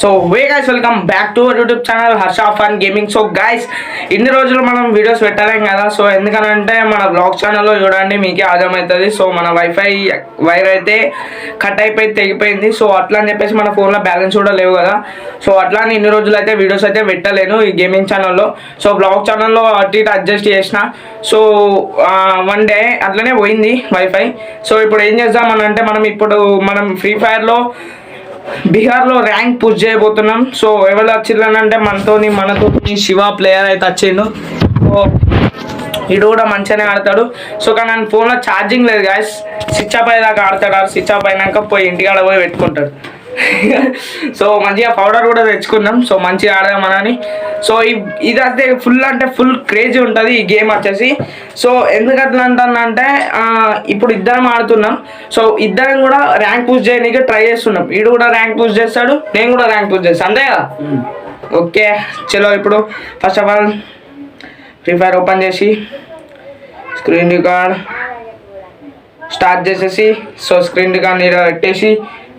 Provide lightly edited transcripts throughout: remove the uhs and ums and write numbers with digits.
So way guys welcome back to our YouTube channel Harsha fun gaming. So guys ఇన్ని రోజులు మనం videos పెట్టలేం కదా. సో ఎందుకనంటే మన బ్లాగ్ ఛానల్లో చూడండి మీకే అర్థమవుతుంది. సో మన వైఫై వైర్ అయితే కట్ అయిపోయి తెగిపోయింది. సో అట్లా అని చెప్పేసి మన ఫోన్లో బ్యాలెన్స్ కూడా లేవు కదా. సో అట్లా అని ఇన్ని రోజులు అయితే వీడియోస్ అయితే పెట్టలేను ఈ గేమింగ్ ఛానల్లో. సో బ్లాగ్ ఛానల్లో అటు ఇటు అడ్జస్ట్ చేసిన. సో వన్ డే అట్లనే పోయింది వైఫై. సో ఇప్పుడు ఏం చేద్దామని అంటే మనం ఫ్రీ ఫైర్లో బీహార్లో ర్యాంక్ పుష్ చేయబోతున్నాం. సో ఎవరు వచ్చిందంటే మనతో శివ ప్లేయర్ అయితే వచ్చిండు. సో ఇడు కూడా మంచిగానే ఆడతాడు. సో కానీ నా ఫోన్లో ఛార్జింగ్ లేదు గాయస్. స్విచ్ ఆఫ్ అయ్యేదాకా ఆడతాడు. స్విచ్ ఆఫ్ అయినాక పోయి ఇంటికాడ పోయి పెట్టుకుంటాడు. సో మంచిగా పౌడర్ కూడా తెచ్చుకున్నాం. సో మంచిగా ఆడదామని. సో ఇది అయితే ఫుల్ క్రేజీ ఉంటుంది ఈ గేమ్ వచ్చేసి. సో ఎందుకట్లా అంటానంటే ఇప్పుడు ఇద్దరం ఆడుతున్నాం. సో ఇద్దరం కూడా ర్యాంక్ పుష్ చేయడానికి ట్రై చేస్తున్నాం. వీడు కూడా ర్యాంక్ పుష్ చేస్తాడు, నేను కూడా ర్యాంక్ పుష్ చేస్తాను, అంతే కదా. ఓకే చలో ఇప్పుడు first of all free fire open చేసి స్క్రీన్ రికార్డ్ స్టార్ట్ చేసేసి సో స్క్రీన్ రికార్డ్ నీడ పెట్టేసి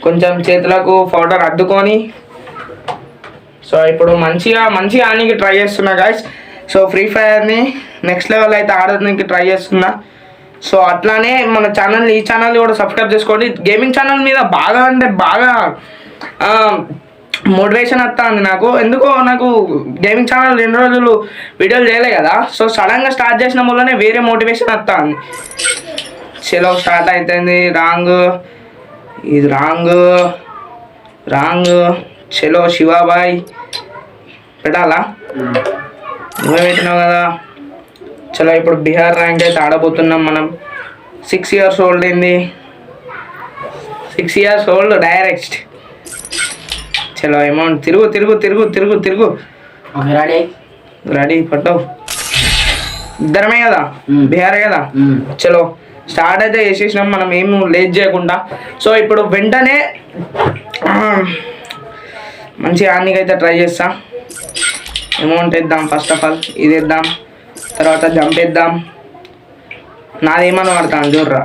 కొంచెం చేతులకు పౌడర్ అద్దుకొని సో ఇప్పుడు మంచిగా ఆడడానికి ట్రై చేస్తున్నా గాయస్. సో ఫ్రీ ఫైర్ని నెక్స్ట్ లెవెల్ అయితే ఆడడానికి ట్రై చేస్తున్నా. సో అట్లానే మన ఈ ఛానల్ని కూడా సబ్స్క్రైబ్ చేసుకోండి. గేమింగ్ ఛానల్ మీద బాగా మోటివేషన్ వస్తుంది నాకు గేమింగ్ ఛానల్ 2 రోజులు వీడియోలు చేయలే కదా. సో సడన్గా స్టార్ట్ చేసిన వల్లనే వేరే మోటివేషన్ వస్తుంది. చలో స్టార్ట్ అవుతుంది. ఇది రాంగ్ చలో శివాబాయ్ పెట్టాలా, నువ్వే పెట్టినావు కదా. చలో ఇప్పుడు బీహార్ ర్యాంక్ అయితే ఆడబోతున్నాం మనం. 6 years ఓల్డ్ అయింది, 6 years ఓల్డ్ డైరెక్ట్. చలో అమౌంట్ తిరుగు రెడీ పట్టవు. ఇద్దరమే కదా, బీహారే కదా. చలో స్టార్ట్ అయితే చేసేసినాం మనం ఏం లేట్ చేయకుండా. సో ఇప్పుడు వెంటనే మంచి ఆర్నింగ్ అయితే ట్రై చేస్తా. అమౌంట్ వేద్దాం ఫస్ట్ ఆఫ్ ఆల్, ఇది వేద్దాం, తర్వాత జంప్ వేద్దాం. నాదేమని పడతాను చూడరా.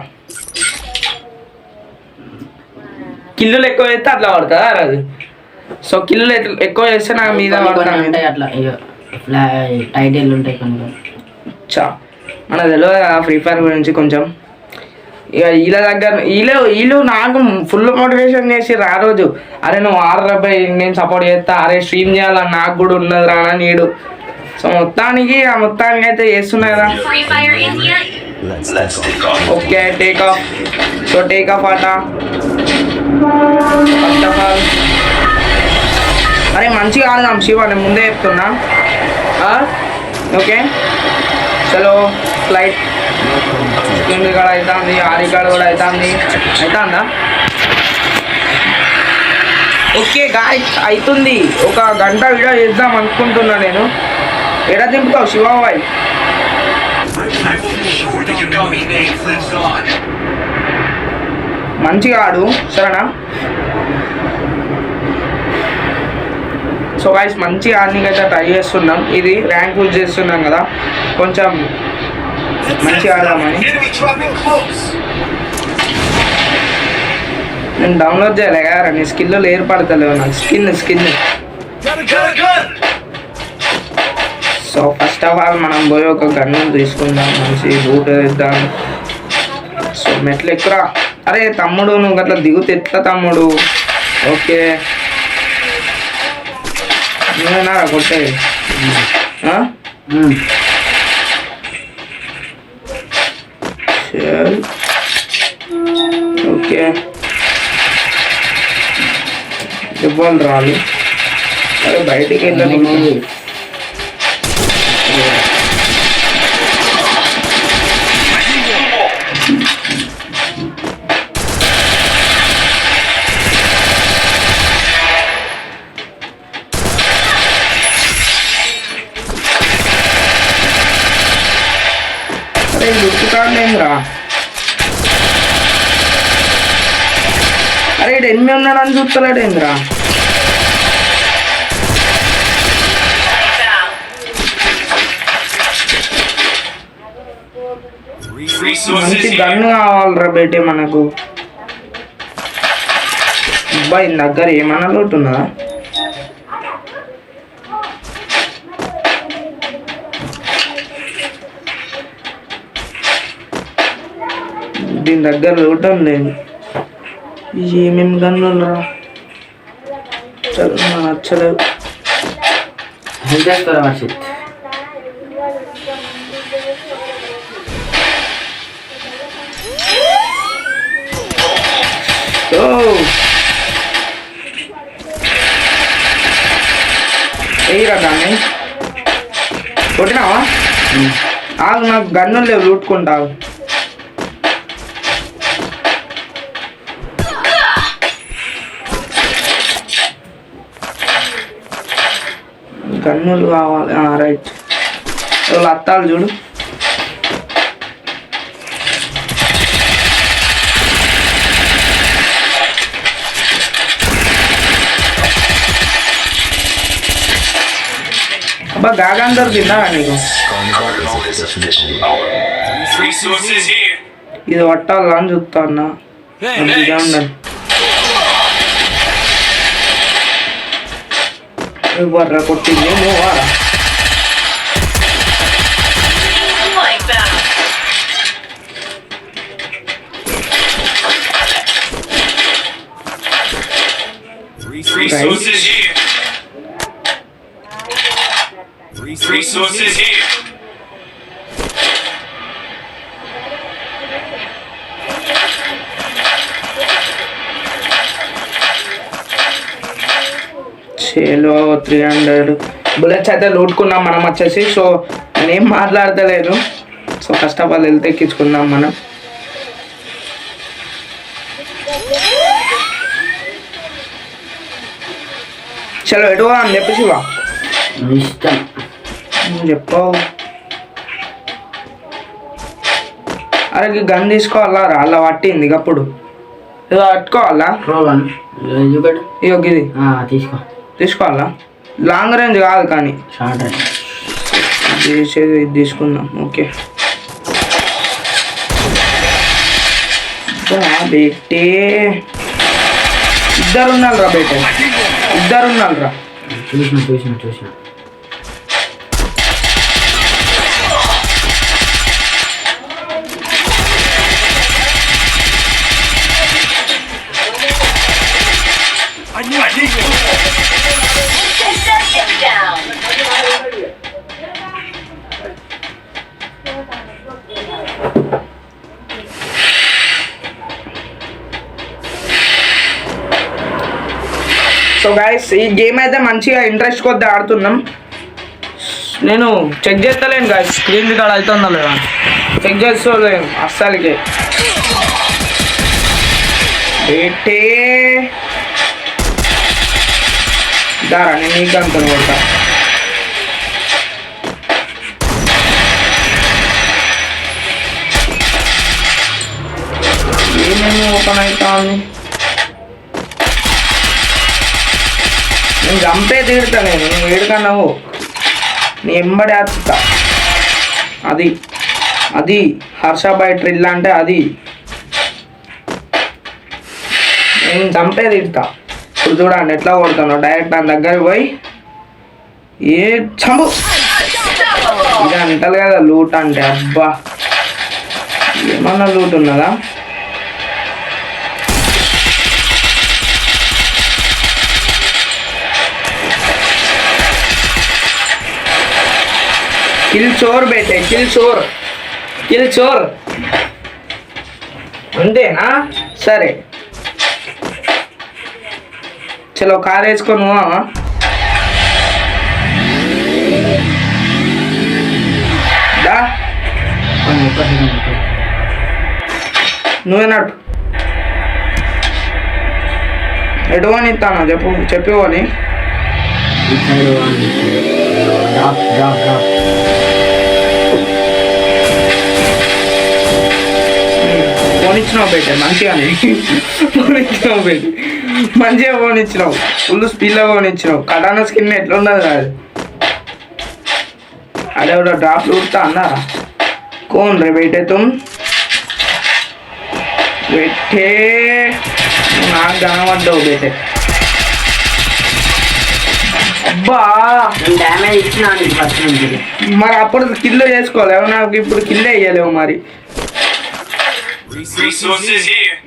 కిల్లులు ఎక్కువ వేస్తే అట్లా పడుతుందా అది. సో కిల్లులు ఎక్కువ చేస్తే నా మీద పడతాను. అట్లా టైటిల్ ఉంటాయి కొన్ని. చా మనకు తెలియదు కదా ఫ్రీ ఫైర్ గురించి కొంచెం. ఇక వీళ్ళు నాకు ఫుల్ మోటివేషన్ చేసి ఆ రోజు అరే నువ్వు ఆడరాబాయ్ నేను సపోర్ట్ చేస్తా, అరే స్ట్రీమ్ చేయాలని నాకు కూడా ఉన్నది రా నీడు. సో మొత్తానికి అయితే చేస్తున్నా కదా. Okay take off. So take off ఆట ఫస్ట్ ఆఫ్ ఆల్. అరే మంచిగా ఆడదాం శివ, నేను ముందే చెప్తున్నా. ఓకే చలో ఫ్లైట్ స్క్రీన్ రికార్డ్ అవుతుంది, ఆ రికార్డ్ కూడా అవుతుందా. ఓకే గాయ్స్ అవుతుంది. 1 గంట వీడియో చేద్దాం అనుకుంటున్నా నేను. ఎక్కడ దింపుతావు శివాబాయ్? మంచిగా ఆడు సరేనా. సో గాయ్స్ మంచిగా ఆడడానికి అయితే ట్రై చేస్తున్నాం. ఇది ర్యాంక్ పుష్ చేస్తున్నాం కదా, కొంచెం మంచిగా ఆడదామని. నేను డౌన్లోడ్ చేయలే కదా, నీ స్కిల్లో ఏర్పడతలేవు నాకు. Skin so first of all మనం పోయి ఒక గన్ను తీసుకుందాం, మంచి బూట్ వేద్దాం. సో మెట్లు ఎక్కురా. అరే తమ్ముడు నువ్వు అట్లా దిగుతే ఎట్లా తమ్ముడు. ఓకే నువ్వేనా కొట్టేది. ఓకే ఇవ్వాలి రాలి. అరే బయటికి వెళ్ళాలి. అరే గుర్తుకాడలేదురా. అరే ఇడు ఎనిమిది ఉన్నాడు అని చూస్తలేడు ఏంద్రా. మంచి గన్ను కావాలరా బేటే మనకు. అబ్బాయి దగ్గర ఏమన్నా లోటు ఉన్నదా? దీని దగ్గర చూడటం లేదు. ఏమేమి గన్నులు రా నచ్చలేదు. హెల్ప్ చేస్తారా వర్షిత్? ఎయ్యరా దాన్ని కొట్టినావా? ఆగు, నాకు గన్నులు లేవు, లూట్టుకుంటావు. గన్నులు కావాలి. రైట్, వాళ్ళు అత్తాలు చూడు. అబ్బా గాగాన్ దొరికిందా నీకు? ఇది పట్టాలా అని చూస్తా అన్నా. బర్ర కొట్టింది నువ్వా? Resources here. చేలో 300 బుల్లెట్స్ అయితే లూట్టుకున్నాం మనం వచ్చేసి. సో నేనేం మాట్లాడతలేదు. సో ఫస్ట్ ఆఫ్ ఆల్ వెళ్తే ఎక్కించుకుందాం మనం. చలో ఎటు అని చెప్పేసి వా ఇష్టం నువ్వు చెప్పావు. అరే గన్ తీసుకోవాలా రా? అలా పట్టింది అప్పుడు ఏదో పట్టుకోవాలా? చూపెట్టు. ఇగో ఇది తీసుకో. తీసుకోవాలా? లాంగ్ రేంజ్ కాదు కానీ షార్ట్ రేంజ్. ఇది తీసుకుందాం. ఓకే బేటే ఇద్దరున్నారు రా బేటే, ఇద్దరున్నారు రా. చూసిన సో గైస్ ఈ గేమ్ అయితే మంచిగా ఇంట్రెస్ట్ కొద్ది ఆడుతున్నాం. నేను చెక్ చేస్తలేను గాయస్, స్క్రీన్ రికార్డ్ అవుతుందా లేదా చెక్ చేస్తలేను అస్సలకి. బేటే దారా నేను నీకు అనుకుని కొడతా. ఏమేమి ఓపెన్ అవుతా ఉంది? నేను చంపే తీరుతా, నువ్వు ఏడుకన్నావు నీ ఎంబడి ఆచుతా. అది అది హర్షాబాయ్ ట్రిల్ అంటే అది నేను చంపే తీరుతా. ఇప్పుడు చూడండి ఎట్లా కొడుతున్నావు, డైరెక్ట్ నా దగ్గరికి పోయి ఏ చంపు. ఇది అంటారు కదా లూట్ అంటే. అబ్బా ఏమన్నా లూట్ ఉన్నదా? కిల్ చోర్ బేటే, కిల్ చోర్ అంతేనా? సరే చలో కార్ వేసుకో. నువ్వే నడు. ఎటువని ఇస్తాను చెప్పివని. ఫోన్ ఇచ్చినావు బేటే మంచిగానే, ఫోన్ ఇచ్చినావు బేటే మంచిగా, ఫోన్ ఇచ్చినావు ఫుల్ స్పీడ్లో ఫోన్ ఇచ్చినావు. కటానా స్కిన్ ఎట్లున్నది కాదు. అదే కూడా డ్రాప్ ఉడతా అన్నారా? కోన్ రే బేటే తుమ్ బేటే, నాకు కనబడ్డావు బేటే. అబ్బా డ్యామేజ్ ఇచ్చినా ఫస్ట్ నుంచి. మరి అప్పుడు కిల్లు చేసుకోలేవు, నాకు ఇప్పుడు కిల్లే వేయలేవు. మరి Resources here.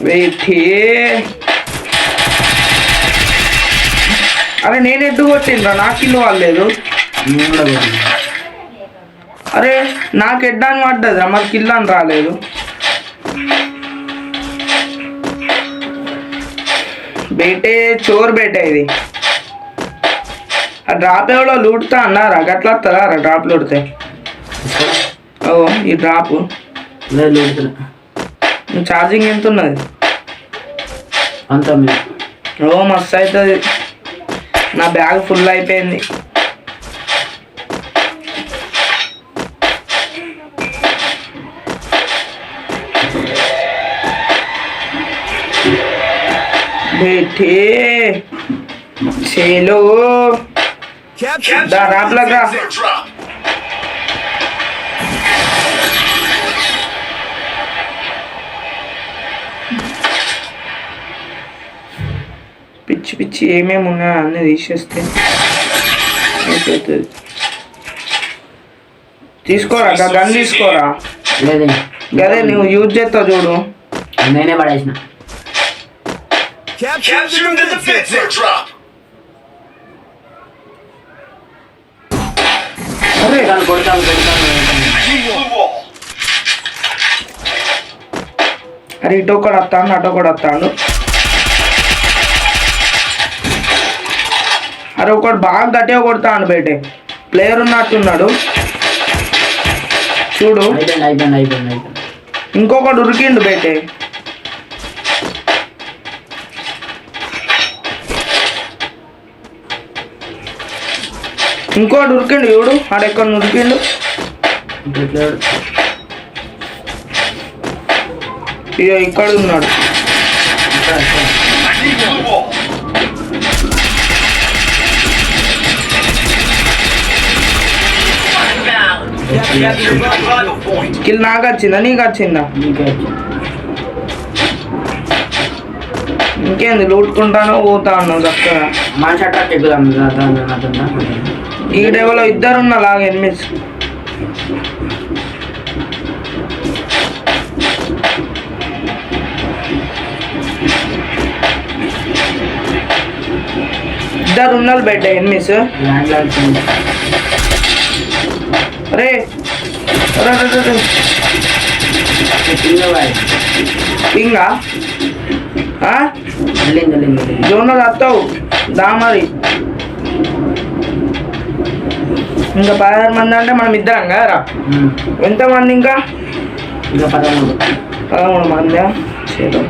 వెయిట్ అరే నేను ఎడ్డు కొట్టిండ్రా నాకు ఇల్లు వాళ్ళలేదు. నేను కూడా పోయాను. అరే నాకు ఎడ్డాని పడ్డదిరా మరి కిల్ అని రాలేదు. బేటే చోర్ బేటే ఇది. ఆ డ్రాప్ ఎవడో లూటుతా అన్నారా గట్లా వస్తుందా రా డ్రాప్ లూడితే? ఓ ఈ డ్రాప్ లేదు లేదు. ఛార్జింగ్ ఎంత ఉన్నది? అంతా మీరు ఓ మస్తు అవుతుంది. నా బ్యాగ్ ఫుల్ అయిపోయింది. బేటే చేలో దా ర్యాప్ లగా. Drop. పిచ్చి పిచ్చి ఏమేమి ఉన్నాయో అన్నీ తీసేస్తే అయిపోతుంది. తీసుకోరా గన్ తీసుకోరా. లేదే. గదే నువ్వు యూజ్ చేస్తావు చూడు. నేనే పడేసిన. Capture the defensive drop. అరే కొడతాను. Blue wall. అరే ఇటో కూడా వస్తాను అటో కూడా వస్తాడు. అరే ఒకటి బాగా గట్టిగా కొడతాను బయటే. ప్లేయర్ ఉన్నట్టున్నాడు చూడు. అయిపోయింది. ఇంకొకటి ఉరికిండు బయటే. ఇంకోటి ఉరికిండు చూడు. ఆడెక్కడ ఉరికిండు. ఇక ఇక్కడ ఉన్నాడు. Blue wall. Survival point. Kill నాకు వచ్చిందా నీకు వచ్చిందా? ఇంకేంది లూటుకుంటానో పోతా అన్నావు చక్కగా. మనిషి అట్రాక్ట్ ఎక్కుదాం. ఈ డేవలో ఇద్దరు ఉన్నా లాగా ఎనిమిస్. ఇద్దరు ఉన్నారు బయట ఎనిమిస్. అరే ఇంగా జోన్లో వస్తావు దా మరి. ఇంకా 16 మంది అంటే మనం ఇద్దరం కదరా. ఎంతమంది ఇంకా? 13 మంది. చేద్దాం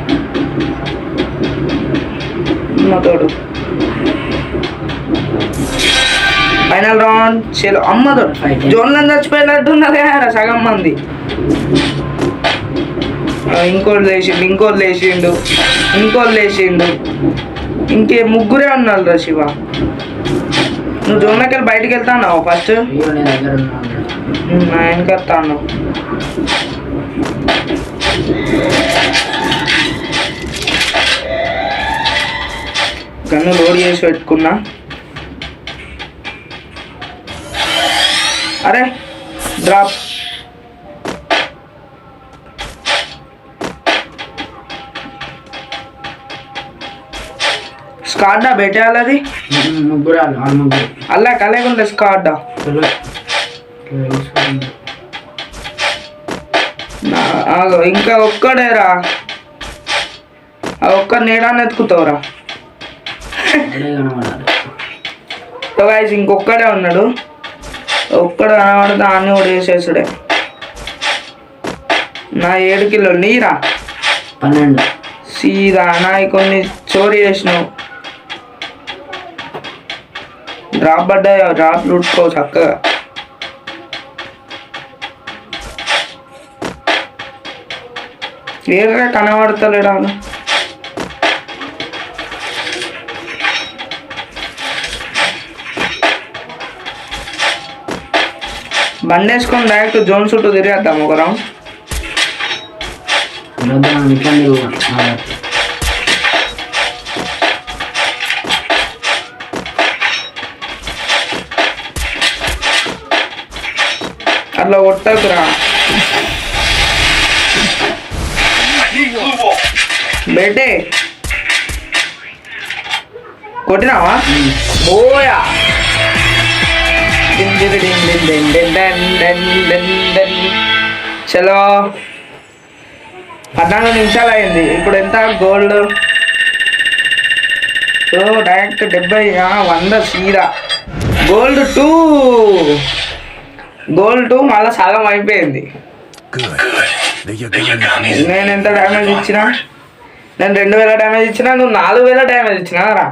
తోడు. ఫైనల్ రౌండ్ చేలో అమ్మతో జోన్లో చచ్చిపోయినట్టున్నారు కదా సగం మంది. ఇంకోటి లేచిండు. ఇంకే ముగ్గురే ఉన్నారు రా శివ. నువ్వు జోన్లోకి వెళ్ళి బయటకు వెళ్తాన్నావు ఫస్ట్. ఆయనకి వస్తాను. గన్ను లోడ్ చేసి పెట్టుకున్నా. అరే డ్రాప్. స్కాడా పెట్టాలది అల్లా కలేకుండా స్కాడా. ఇంకా ఒక్కడేరా. ఆ ఒక్క నీడాన్ని ఎత్తుకుతావురా. ఇంకొక్కడే ఉన్నాడు. ఒక్కడు కనబడితే అన్నీ కూడా వేసేసుడే. నా 7 కిలోలు నీరా 12 సీదా నా కొన్ని చోరీ చేసినావు. డ్రాప్ పడ్డాయి. డ్రాప్ లూట్టుకో చక్కగా. ఏరా కనబడతలేడా? బండి వేసుకొని డైరెక్ట్ జోన్ చుట్టూ తిరిగేద్దాం ఒక రౌండ్. అట్లా కొట్టకురా. బేటే కొట్టినావా ఓయా చలో 14 నిమిషాలు అయింది. ఇప్పుడు ఎంత గోల్డ్? డైరెక్ట్ 70 100 సీదా గోల్డ్ 2 మళ్ళీ సగం అయిపోయింది. నేను ఎంత డ్యామేజ్ ఇచ్చినా? నేను 2000 డ్యామేజ్ ఇచ్చినా, నువ్వు 4000 డ్యామేజ్ ఇచ్చినా రా.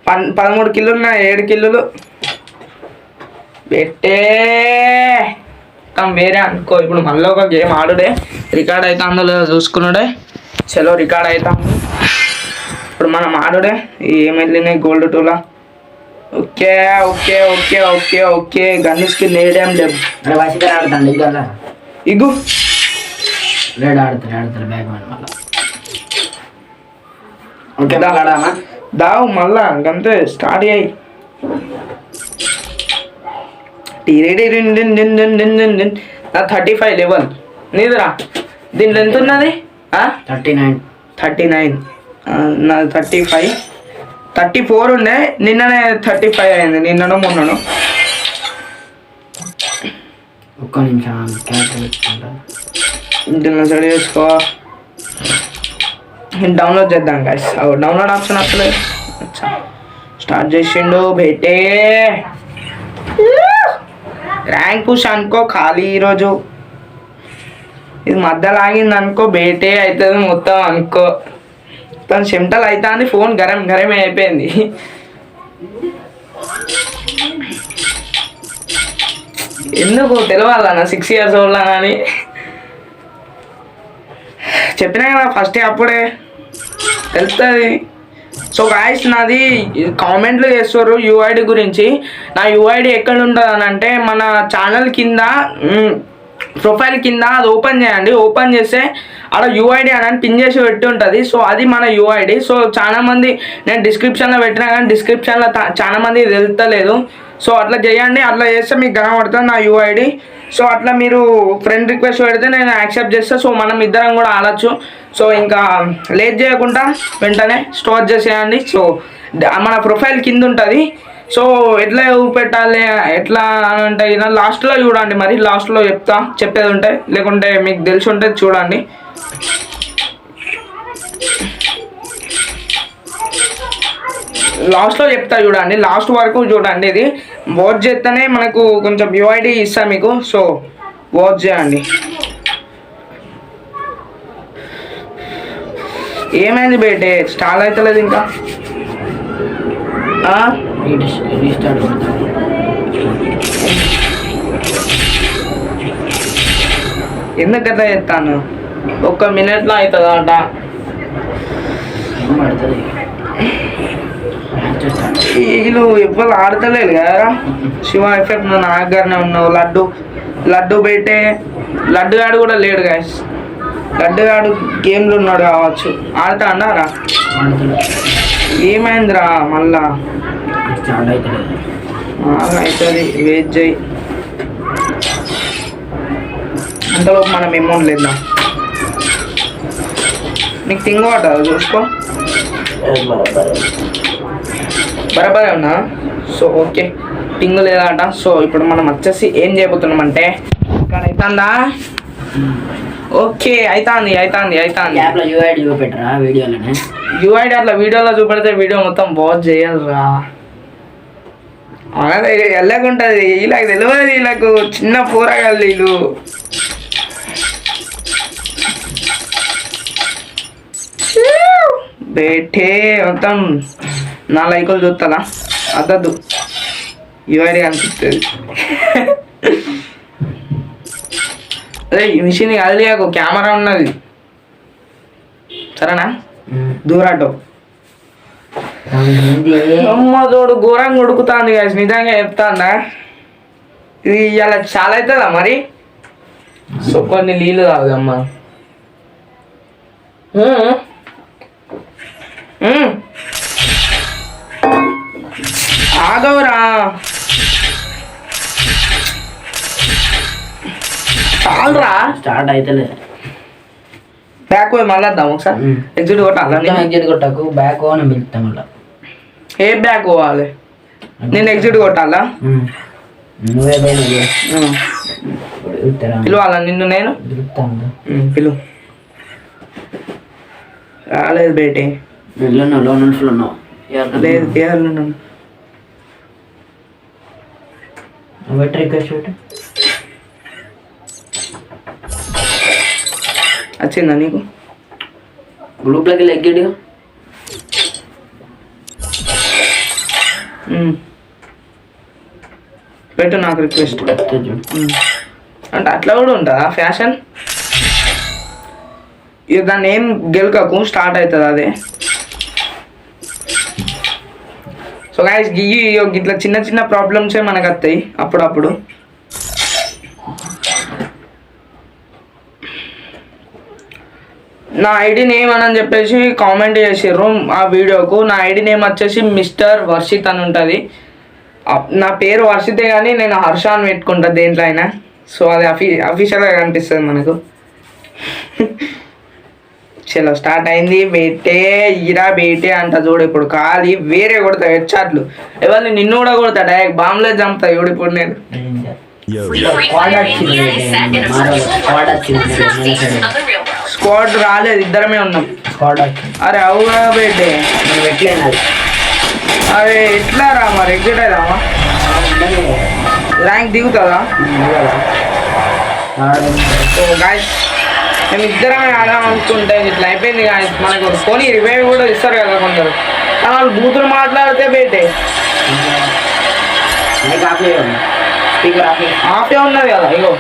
13 కిల్లులు నా 7 కిల్లులు పెట్టే వేరే అనుకో. ఇప్పుడు మళ్ళీ ఒక గేమ్ ఆడుడే, రికార్డ్ అవుతుందో లేదో చూసుకున్నాడే. చలో రికార్డ్ అవుతాము. ఇప్పుడు మనం ఆడుడే ఏం వెళ్ళినాయి గోల్డ్ 2లా. Okay okay okay okay okay గన్నుస్కి నేడేం లేవు. వసిగా ఆడుతాండి ఇక ఇగు లేడు ఆడుతారు బ్యాగ్ మళ్ళీ. ఓకే ఆడామా దావు మళ్ళా అంతే స్టార్ట్ అయ్యి 35 లెవెల్ నీదిరా. దీంట్లో ఎంత ఉన్నది? 39 నాది 35 34 ఉండే. నిన్ననే 35 అయింది, నిన్నను మొన్నను. ఒక్క నిమిషం దీన్ని సెట్ చేసుకో. డౌన్లోడ్ చేద్దాం గైస్. డౌన్లోడ్ ఆప్షన్ వస్తలేదు. స్టార్ట్ చేసిండు బేటే. ర్యాంక్ పుష్ అనుకో ఖాళీ ఈరోజు. ఇది మధ్యలో ఆగింది అనుకో బేటే అవుతుంది మొత్తం అనుకో. తను చెమటలు అవుతుంది, ఫోన్ గరం గరమే అయిపోయింది. ఎందుకు తెలవాలన్నా 6 years ఓల్డ్ అని చెప్పినా కదా ఫస్ట్ అప్పుడే తెలుస్తుంది. సో గాయస్ నాది కామెంట్లు చేస్తారు యూఐడి గురించి. నా యూఐడి ఎక్కడ ఉంటుంది అని అంటే మన ఛానల్ కింద ప్రొఫైల్ కింద అది ఓపెన్ చేయండి. ఓపెన్ చేస్తే అక్కడ యూఐడి అని పిన్ చేసి పెట్టి ఉంటుంది. సో అది మన యూఐడి. సో చాలామంది నేను డిస్క్రిప్షన్లో పెట్టినా కానీ డిస్క్రిప్షన్లో చాలామంది తెలుస్తలేదు. సో అట్లా చేయండి. అట్లా చేస్తే మీకు కనబడుతుంది నా యూఐడి. సో అట్లా మీరు ఫ్రెండ్ రిక్వెస్ట్ పెడితే నేను యాక్సెప్ట్ చేస్తాను. సో మనం ఇద్దరం కూడా ఆడచ్చు. సో ఇంకా లేట్ చేయకుండా వెంటనే స్టోర్ చేసేయండి. సో మన ప్రొఫైల్ కింద ఉంటుంది. సో ఎట్లా పెట్టాలి ఎట్లా అని అంటే లాస్ట్లో చూడండి. మరి లాస్ట్లో చెప్పేది ఉంటాయి, లేకుంటే మీకు తెలిసి ఉంటుంది చూడండి. లాస్ట్లో చెప్తా చూడండి, లాస్ట్ వరకు చూడండి. ఇది వాచ్ చేస్తేనే మనకు కొంచెం యూఐడి ఇస్తా మీకు. సో వాచ్ చేయండి. ఏమైంది బేటే స్టార్ట్ అవుతలేదు ఇంకా? ఎందుకట్లా చెప్తాను? 1 minute అవుతుందట. వీళ్ళు ఎవ్వరు ఆడతలేదు కదా. శివ ఎఫెక్ట్ నువ్వు నా దగ్గరనే ఉన్నావు. లడ్డు బయటే లడ్డుగాడు కూడా లేడు గాయస్. లడ్డుగాడు గేమ్లో ఉన్నాడు కావచ్చు. ఆడతా అన్నారా? ఏమైందిరా మళ్ళా? అవుతుంది వెయిట్ చేయి. అంతలోపు మనం అమౌంట్ లేదా నీకు తింగోట చూసుకో. బరాబరే ఉన్నా. సో ఓకే పింగ్ లేదట. సో ఇప్పుడు మనం వచ్చేసి ఏం చేయబోతున్నామంటే ఇక్కడ అవుతుందా? ఓకే అవుతుంది. యూఐడి చూపెట్టరా వీడియోలోనే? యూఐడి అట్లా వీడియోలో చూపెడితే వీడియో మొత్తం వాచ్ చేయాలిరా. అలాగే వెళ్ళకుంటుంది. వీళ్ళకి తెలియదు, వీళ్ళకు చిన్న పోరగాళ్ళు వీళ్ళు. బేటే మొత్తం నా లైకులు చూస్తారా? అద్దద్దు యూఐడి అనిపిస్తుంది. అదే ఈ మిషన్ కదిలియాకు, కెమెరా ఉన్నది సరేనా? దూరాటో అమ్మ తోడు ఘోరంగా ఉడుకుతుంది కదా. నిజంగా చెప్తానా ఇది ఇలా చాలా అవుతుందా మరి? సో కొన్ని నీళ్ళు తాగుదమ్మా. ఆగవురా చాలరా. స్టార్ట్ అవుతలే. బ్యాక్ పోయి మళ్ళీ వద్దాం ఒకసారి ఎగ్జిట్ కొట్టాలా నేను? ఎగ్జిట్ కొట్టకు బ్యాక్ అని పిలుస్తాం మళ్ళీ. ఏ బ్యాక్ పోవాలి? నేను ఎగ్జిట్ కొట్టాలా? నువ్వే పోయి పిలవాలా నిన్ను నేను? పిలువు. రాలేదు బేటే. ఇల్లున్నావు లోన్స్లో ఉన్నావు. లేదు పేర్లు నన్ను వెట్ రిక్వెస్ట్ పెట్టు. వచ్చిందా నీకు? గ్రూప్లోకి వెళ్ళి ఎగ్గిడిగా పెట్టు నాకు రిక్వెస్ట్. అంటే అట్లా కూడా ఉంటుందా ఫ్యాషన్? ఇక దాన్ని ఏం గెలకకు స్టార్ట్ అవుతుంది అదే. సో గైస్ ఇట్లా చిన్న చిన్న ప్రాబ్లమ్సే మనకు వస్తాయి అప్పుడప్పుడు. నా ఐడి నేమ్ అని చెప్పేసి కామెంట్ చేసిర్రు ఆ వీడియోకు. నా ఐడి నేమ్ వచ్చేసి మిస్టర్ వర్షిత్ అని ఉంటుంది. నా పేరు వర్షితే కానీ నేను హర్ష అని పెట్టుకుంటా దేంట్లో అయినా. సో అది అఫీషియల్గా కనిపిస్తుంది మనకు. చలో స్టార్ట్ అయింది. బేటే ఈరా బేటే అంట చూడు. ఇప్పుడు ఖాళీ వేరే కొడతా హెడ్షాట్లు. ఎవరిని నిన్ను కూడా కొడతా డైరెక్ట్ బాంబులే చంపుతా చూడు ఇప్పుడు నేను. స్క్వాడ్ రాలేదు, ఇద్దరమే ఉన్నాం. అరే అవునా బేటే? అరే ఎట్లా రా మరి? ఎగ్జిట్ అయిదామా? ర్యాంక్ దిగుతుందా? సో గాయస్ మేము ఇద్దరమే ఆడాం అనుకుంటే ఇట్లా అయిపోయింది. గాయస్ మనకు పోనీ రివైవ్ కూడా ఇస్తారు కదా కొందరు. కానీ వాళ్ళు బూతులు మాట్లాడితే బేటే ఆఫే ఉన్నది కదా. ఇగో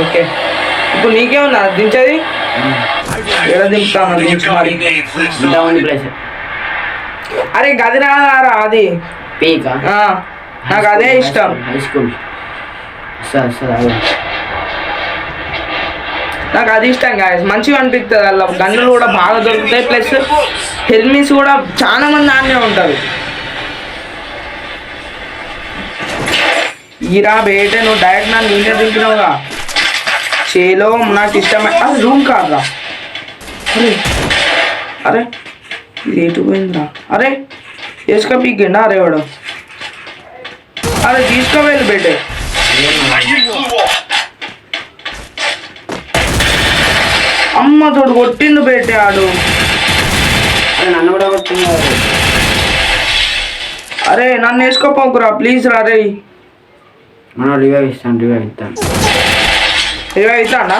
ఓకే ఇప్పుడు నీకే ఉన్నా దించేది? ఎలా దింపుతాను దించు మరి. అరే గది రాదారా అది నాకు అదే ఇష్టం. నాకు అది ఇష్టం గాయస్, మంచిగా అనిపిస్తుంది. అలా గన్నులు కూడా బాగా దొరుకుతాయి, ప్లస్ హెల్మెట్స్ కూడా చాలా మంది ఆనే ఉంటారు. ఈరా బేటే నువ్వు డైరెక్ట్ నన్ను నేనే దింపినావుగా. చేలో నాకు ఇష్టం. అది రూమ్ కాదురా. అరే అరే ఇది ఎటు పోయిందిరా? అరే వేసుక పీకిండా అరే వాడు. అరే తీసుకోవేళ్ళు బేటే. అమ్మ తోడు కొట్టిండు బేటే ఆడు. నన్ను కూడా కొట్టింది. అరే నన్ను వేసుకోపోకురా ప్లీజ్ రా. రే మనం రివైవ్ ఇస్తాను. రివైవ్ ఇస్తాడా?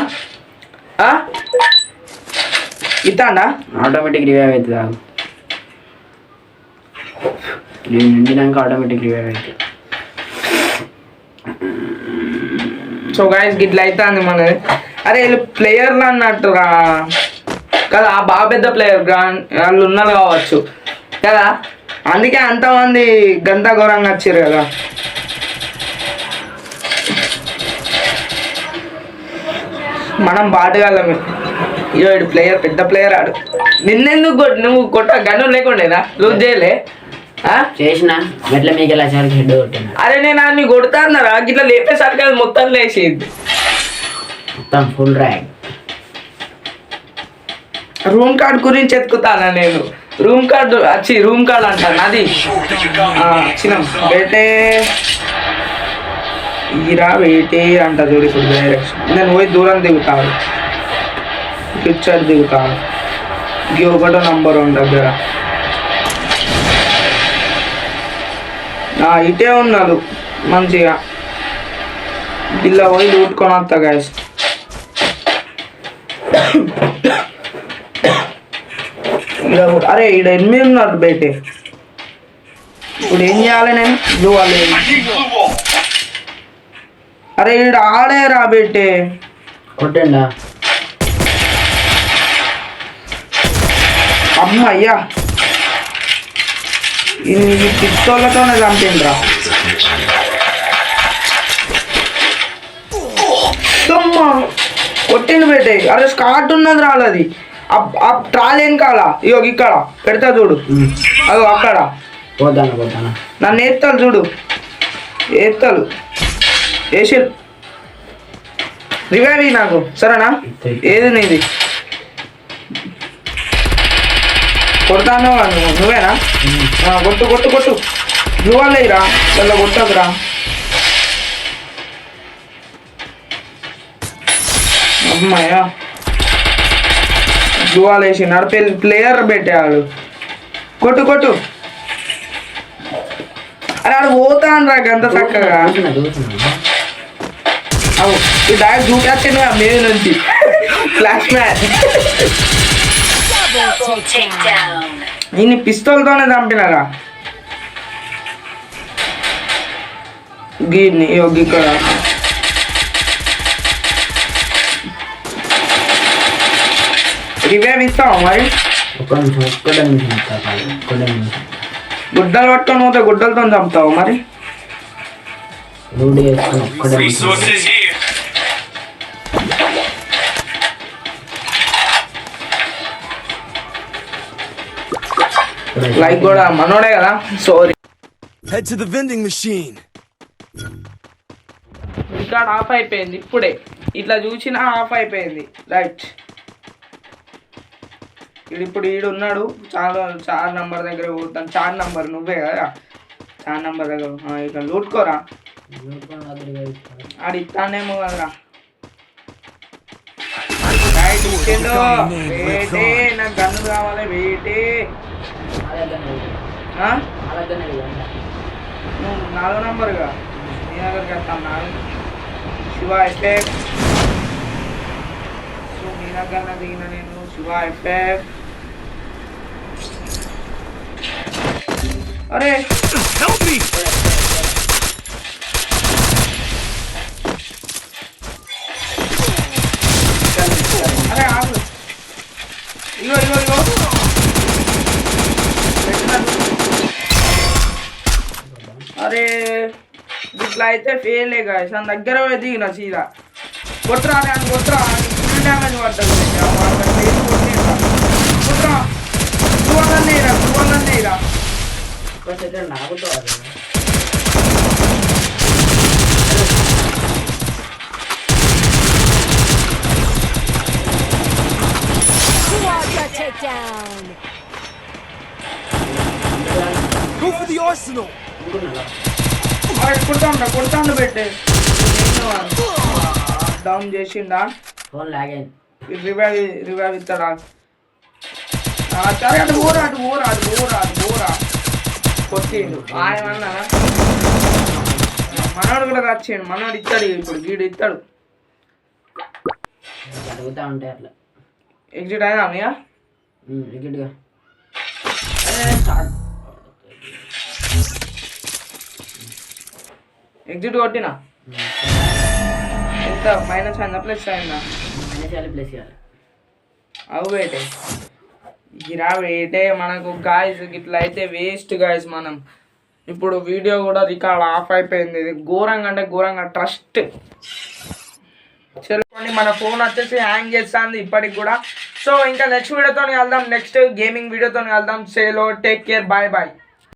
ఇస్తాడా? ఆటోమేటిక్ రివైవ్ అవుతుంది. ఆగు నేను నిండినాక ఆటోమేటిక్ రివైవ్ అవుతుంది. సో గైస్ గిట్ల అవుతుంది మనది. అరే వీళ్ళు ప్లేయర్లు అన్నట్టురా కదా, బాగా పెద్ద ప్లేయర్ వాళ్ళు ఉన్నారు కావచ్చు కదా, అందుకే అంతమంది గంత ఘోరంగా వచ్చారు కదా. మనం బాటగాళ్ళమే. ఇదో ప్లేయర్ పెద్ద ప్లేయర్ ఆడు. నిన్నెందుకు నువ్వు కొట్ట గన్ను లేకుండేనా? లూజ్ చేయలే చేసిన మెట్ల మీకు ఎలా సరికి హెడ్ కొట్టిన. అరే నేను అన్ని కొడతాన్నారా గిట్లా లేపేసరికి అది మొత్తం లేచేది. మొత్తం ఫుల్ ర్యాంక్. రూమ్ కార్డ్ గురించి ఎత్తుకుతానా నేను. రూమ్ కార్డు రూమ్ కార్డ్ అంటాను అది. చిన్న బేటే ఈరా బేటే అంట చూడు. ఇప్పుడు డైరెక్షన్ నేను పోయి దూరం దిగుతాను, పిక్చర్ దిగుతాను. ఇది ఒకటో నంబర్ వన్ దగ్గర ఇటే ఉన్నారు మంచిగా. ఇలా పోయి లూటుకొని వస్తా గాయస్. అరే ఈడ 8 ఉన్నారు బయటే. ఇప్పుడు ఏం చేయాలి నేను? బ్లూ వాళ్ళు. అరే ఈడ ఆడే రా బయటే. కొట్టండా అమ్మయ్యా ఈ పిస్తోళ్ళతోనే చంపిండ్రా. కొట్టిండు బయటే. అరే స్కాట్ ఉన్నది రాలది. ఆ ట్రాల్ ఏం కాలా ఇగో ఇక్కడ పెడతా చూడు. అదో అక్కడ పోతాను నన్ను ఎత్తాలు చూడు, ఎత్తాలు వేసి రివైవ్ నాకు సరేనా? ఏది నీది? కొడతాను నువ్వేనా? కొట్టు కొట్టు కొట్టు నువ్వురా ఇలా కొట్టకురా. అమ్మాయ్యా జువాలు వేసి నడిపే ప్లేయర్ పెట్టాడు. కొట్టు కొట్టు. అరే ఆడు పోతాను రా అంత చక్కగా. అవు ఈ డైరెక్ట్ చూపించింది మీద నుంచి ఫ్లాష్ మ్యాన్. నేను పిస్తోల్తోనే చంపినారా గీని ఇక్కడ. రివైవ్ ఇస్తావా మరి? గుడ్డలు పట్టుకొని పోతే గుడ్డలతో చంపుతావు మరి? Resources here. లైక్ కూడా మనోడే కదా. Sorry. Head to the vending machine. Record of అయిపోయింది ఇప్పుడే. ఇట్లా చూసినా ఆఫ్ అయిపోయింది. రైట్ ఇప్పుడు ఈడున్నాడు. చార్ నంబర్ దగ్గర పోతాను. చార్ నంబర్ నువ్వే కదా? చార్ నంబర్ దగ్గర ఇట్లా లూట్కోరా. ఆడు ఇస్తానేమో కదరా. రైట్ ఇచ్చిండు. వేటే నాకు గన్ను కావాలి. వేటే నువ్వు 4వ నంబర్గా నీ దగ్గరికి వస్తాను. శివ ఎఫెక్ట్. సో నీ దగ్గర దిగిన నేను శివ ఎఫెక్ట్. అరే అరే ఆగు. ఇగో ఇగో ఇగో అరే ఇట్లా అయితే ఫెయిలే గాయస్. నా దగ్గర దిగిన సీదా కొట్టరా అని కొట్టరా. ఫుల్ డ్యామేజ్ పడ్డది. కొట్టరా నువ్వన్నీ రా. Go for the arsenal. కొడతాండు పెట్టే. డౌన్ చేసిండా? రివైవ్ ఇస్తాడా? సరే అటు ఊరా కొట్టిండు. ఆయన మనోడు కూడా వచ్చిండు. మనోడు ఇస్తాడు. ఇప్పుడు వీడు ఇస్తాడు. ఎగ్జిట్ అయినా అన్నయ్య. ఎగ్జిట్ కొట్టినా ఎంత మైనస్ అయిందా ప్లస్ అయిందా? అవు వేటే గిరా వేటే మనకు గాయస్. ఇట్లా అయితే వేస్ట్ గాయస్. మనం ఇప్పుడు వీడియో కూడా రికార్డ్ ఆఫ్ అయిపోయింది. ఇది ఘోరంగా అంటే ఘోరంగా ట్రస్ట్. చెప్పండి మన ఫోన్ వచ్చేసి హ్యాంగ్ చేస్తుంది ఇప్పటికి కూడా. సో ఇంకా నెక్స్ట్ వీడియోతో వెళ్దాం. నెక్స్ట్ గేమింగ్ వీడియోతో వెళ్దాం. సేలో టేక్ కేర్. Bye bye.